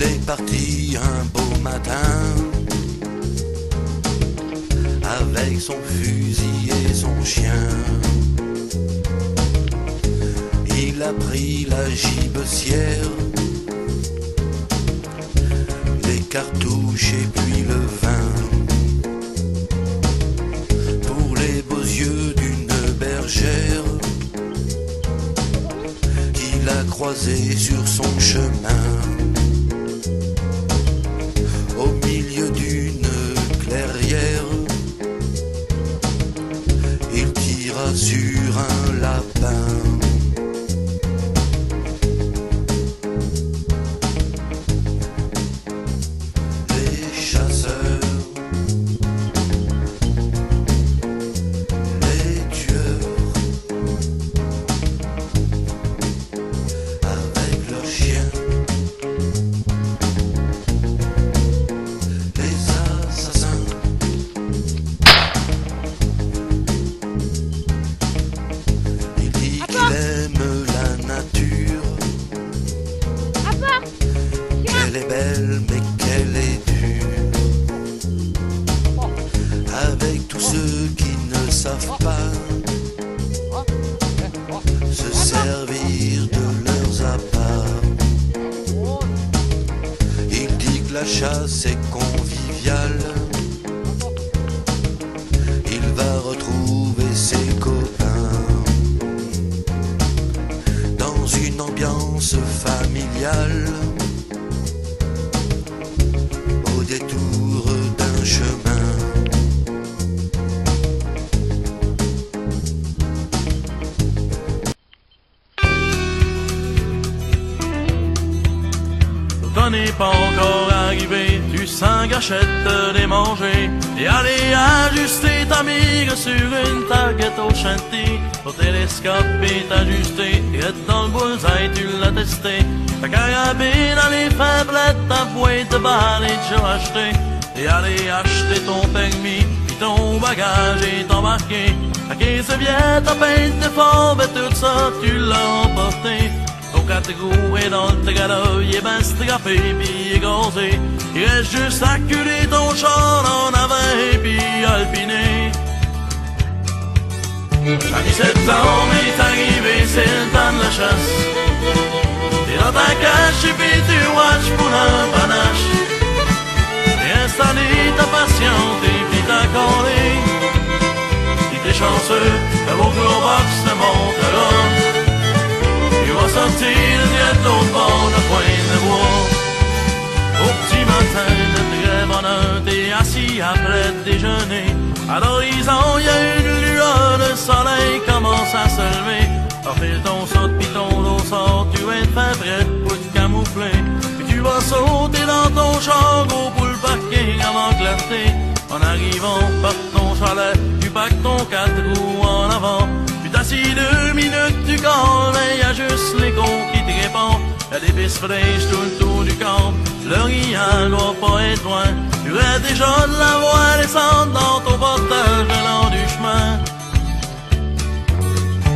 Il est parti un beau matin avec son fusil et son chien. Il a pris la gibecière, les cartouches et puis le vin. Pour les beaux yeux d'une bergère qu'il a croisée sur son chemin. Au milieu d'une clairière, il tira sur un lapin. Les chasseurs, les tueurs, avec leurs chiens, elle est belle mais qu'elle est dure. Avec tous ceux qui ne savent pas se servir de leurs appâts. Il dit que la chasse est conviviale. Il va retrouver ses copains dans une ambiance familiale, au détour d'un chemin. L'automne n'est pas encore arrivé, tu sens gâchette des manger et aller ajuster ta mire sur une target au chantier. Ton télescope est ajusté et être dans le bullseye, tu l'as testé. Ta carabine, allez faiblette, ta boîte de balles et tu l'as acheté. Et allez acheter ton permis, puis ton bagage est embarqué. Ta 15 billets, ta peine de forme et tout ça, tu l'as emporté. Ton 4 roues est dans le trailer, il est ben strappé pis il est gazé. Il reste juste à culer ton char en avant et puis alpiné. La 17 septembre est arrivé, c'est le temps de la chasse. T'es dans ta cache et puis tu watches pour un panache. T'es installé, ta patiente et puis t'as collé. Si t'es chanceux, le beau gros box te montre là. Tu vas sortir de l'autre bord de pointe de bois. Au petit matin de très bonne heure, t'es assis après le déjeuner. À l'horizon, y a une lueur, le soleil commence à se lever. Enfile ton saut pis ton dos sort, tu es fin prêt pour te camoufler. Puis tu vas sauter dans ton char, go pour le parking avant clarté. En arrivant par ton chalet, tu packs ton 4 roues en avant. Tu t'assis 2 minutes, tu calmes, et y a juste l'écho qui te répond. Y'a des pistes fraîches tout le tour du camp, le rien doit pas être loin. Tu rêves déjà de la voir descendre dans ton portage le long du chemin.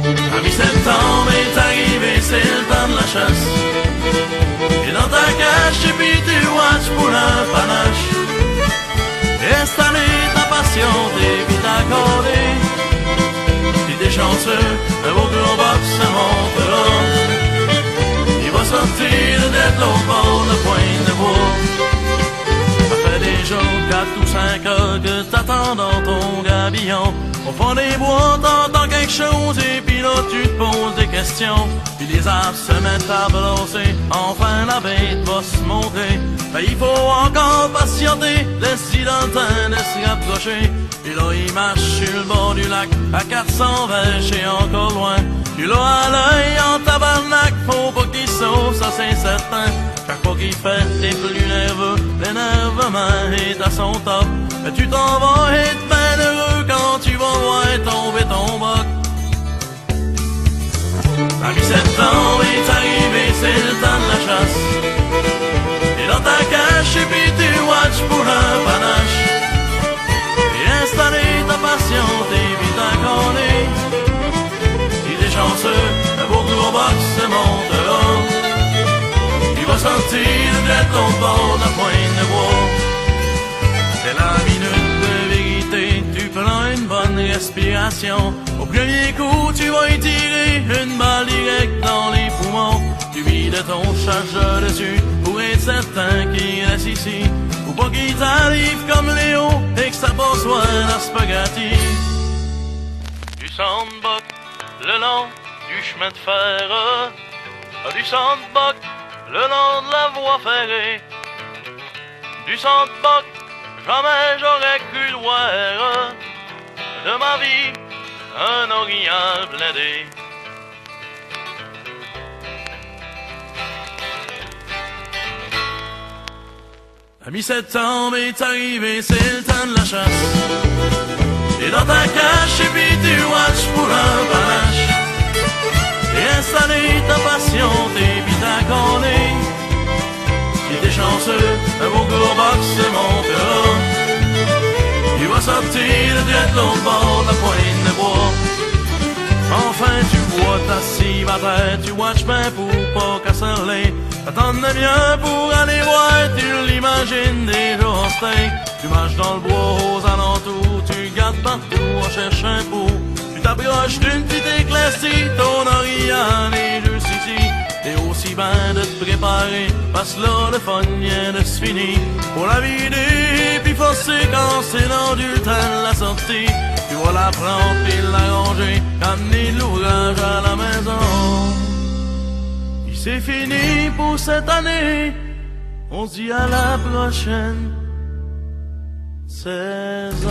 À mi-septembre est arrivé, c'est le temps de la chasse. Et dans ta cache, et puis tu watches pour un panache. Installer ta passion, t'es vite accordé. Si t'es chanceux, un beau gros box se monte là. Il va sortir d'être l'autre bord de pointe de bois. Ça fait déjà 4 ou 5 heures que t'attends dans ton gabillon. Au fond des bois, t'entends quelque chose et puis là tu te poses des questions. Puis les arbres se mettent à balancer, enfin la bête va se montrer. Ben il faut encore patienter, laisse-y dans le temps de se rapprocher. Puis là il marche sur le bord du lac, à 420 et encore loin. Puis là à l'œil en tabarnak, faut pas qu'il sauve, ça c'est certain. Chaque fois qu'il fait, t'es plus nerveux, l'énervement est à son top. Mais tu t'en vas être ben heureux quand tu vas voir tomber ton boc. La mi-septembre est arrivé, c'est le temps de la chasse. Et dans ta cache, et puis tu watches pour un panache. Et installer ta passion, t'es vite accordé. Si t'es chanceux, un beau gros box se monte là. Il va sortir de ton bord de la pointe de bois. C'est la minute de vérité, tu prends une bonne respiration. Au premier coup, tu vas y tirer une balle directe dans les poumons. Tu vides ton chargeur dessus pour être certain qu'il reste ici. Ou pas qu'il t'arrive comme Léo et que ça passe un spaghetti. Du sandbox le long du chemin de fer, du sandbox le long de la voie ferrée. Du sandbox, jamais j'aurais cru le voir. De ma vie, un orignal blindé. À mi-septembre est arrivé, c'est le temps de la chasse. Et dans ta cache, et puis tu watches pour un panache. Et installer ta passion, t'es vite à connaître. Si t'es chanceux, un beau gros box se montera. Tu vas sortir de l'autre bord de la pointe de bois. Enfin tu vois ta cible à terre, tu watches ben pour pas casserler. T'attends bien pour aller voir, tu l'imagines déjà en steak. Tu marches dans le bois aux alentours, tu gardes partout en cherche un pot. Tu t'approches d'une petite éclaircie, ton Oriane est juste ici. T'es aussi bien de te préparer, parce que là le fun vient de se finir. Pour la vider, puis forcer quand c'est l'heure du temps de la sortie. Tu vas la prendre et la ranger, amener l'ouvrage à la maison. Et c'est fini pour cette année, on se dit à la prochaine saison.